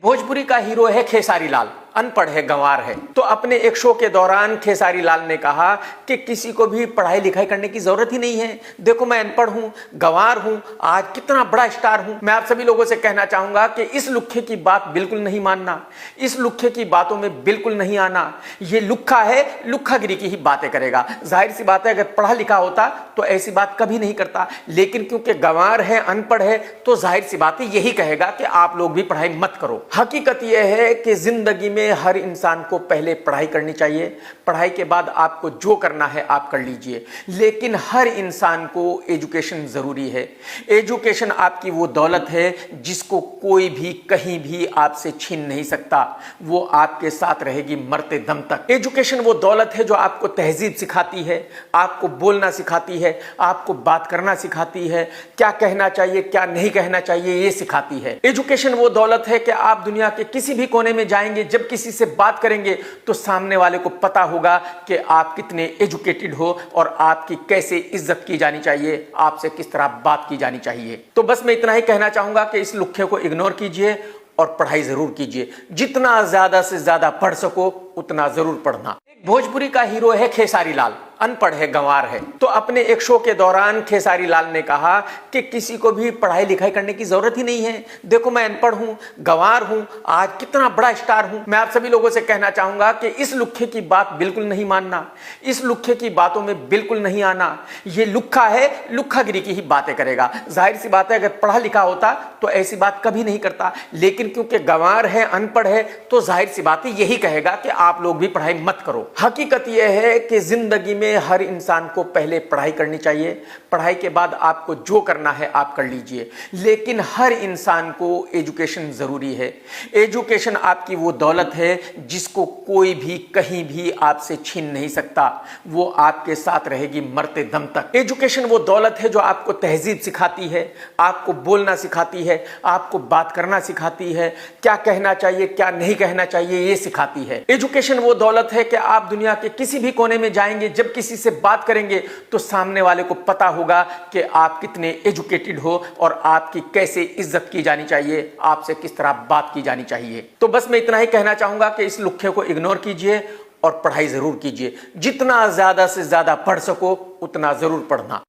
भोजपुरी का हीरो है खेसारी लाल, अनपढ़ है, गंवार है। तो अपने एक शो के दौरान खेसारी लाल ने कहा कि किसी को भी पढ़ाई लिखाई करने की जरूरत ही नहीं है। देखो मैं अनपढ़ हूं, गंवार हूं, आज कितना बड़ा स्टार हूं। मैं आप सभी लोगों से कहना चाहूंगा कि इस लुक्खे की बात बिल्कुल नहीं मानना, इस लुक्खे की बातों में बिल्कुल नहीं आना। ये लुक्खा है, लुक्खागिरी की ही बातें करेगा। जाहिर सी बात है, अगर पढ़ा लिखा होता तो ऐसी बात कभी नहीं करता, लेकिन क्योंकि गंवार है, अनपढ़ है, तो जाहिर सी बात है यही कहेगा कि आप लोग भी पढ़ाई मत करो। हकीकत यह है कि जिंदगी में हर इंसान को पहले पढ़ाई करनी चाहिए, पढ़ाई के बाद आपको जो करना है आप कर लीजिए, लेकिन हर इंसान को एजुकेशन जरूरी है। एजुकेशन आपकी वो दौलत है जिसको कोई भी कहीं भी आपसे छीन नहीं सकता, वो आपके साथ रहेगी मरते दम तक। एजुकेशन वो दौलत है जो आपको तहजीब सिखाती है, आपको बोलना सिखाती है, आपको बात करना सिखाती है, क्या कहना चाहिए क्या नहीं कहना चाहिए ये सिखाती है। एजुकेशन वो दौलत है कि आप दुनिया के किसी भी कोने में जाएंगे, जब किसी से बात करेंगे तो सामने वाले को पता होगा कि आप कितने एजुकेटेड हो और आपकी कैसे इज्जत की जानी चाहिए, आपसे किस तरह बात की जानी चाहिए। तो बस मैं इतना ही कहना चाहूंगा कि इस लुक्खे को इग्नोर कीजिए और पढ़ाई जरूर कीजिए। जितना ज्यादा से ज्यादा पढ़ सको उतना जरूर पढ़ना। भोजपुरी का हीरो है खेसारी लाल, अनपढ़ है, गंवार है। तो अपने एक शो के दौरान खेसारी लाल ने कहा कि किसी को भी पढ़ाई लिखाई करने की जरूरत ही नहीं है। देखो मैं अनपढ़ हूं, गंवार हूं, आज कितना बड़ा स्टार हूं। मैं आप सभी लोगों से कहना चाहूंगा कि इस लुक्खे की बात बिल्कुल नहीं मानना, इस लुक्खे की बातों में बिल्कुल नहीं आना। ये लुक्खा है, लुक्खागिरी की ही बातें करेगा। जाहिर सी बात है, अगर पढ़ा लिखा होता तो ऐसी बात कभी नहीं करता, लेकिन क्योंकि गंवार है, अनपढ़ है, तो जाहिर सी बात है यही कहेगा कि आप लोग भी पढ़ाई मत करो। हकीकत यह है कि जिंदगी में हर इंसान को पहले पढ़ाई करनी चाहिए, पढ़ाई के बाद आपको जो करना है आप कर लीजिए, लेकिन हर इंसान को एजुकेशन जरूरी है। एजुकेशन आपकी वो दौलत है जिसको कोई भी कहीं भी आपसे छीन नहीं सकता, वो आपके साथ रहेगी मरते दम तक। एजुकेशन वो दौलत है जो आपको तहजीब सिखाती है, आपको बोलना सिखाती है, आपको बात करना सिखाती है, क्या कहना चाहिए क्या नहीं कहना चाहिए ये सिखाती है। एजुकेशन वो दौलत है कि आप दुनिया के किसी भी कोने में जाएंगे, जब किसी से बात करेंगे तो सामने वाले को पता होगा कि आप कितने एजुकेटेड हो और आपकी कैसे इज्जत की जानी चाहिए, आपसे किस तरह बात की जानी चाहिए। तो बस मैं इतना ही कहना चाहूंगा कि इस लुक्खे को इग्नोर कीजिए और पढ़ाई जरूर कीजिए। जितना ज्यादा से ज्यादा पढ़ सको उतना जरूर पढ़ना।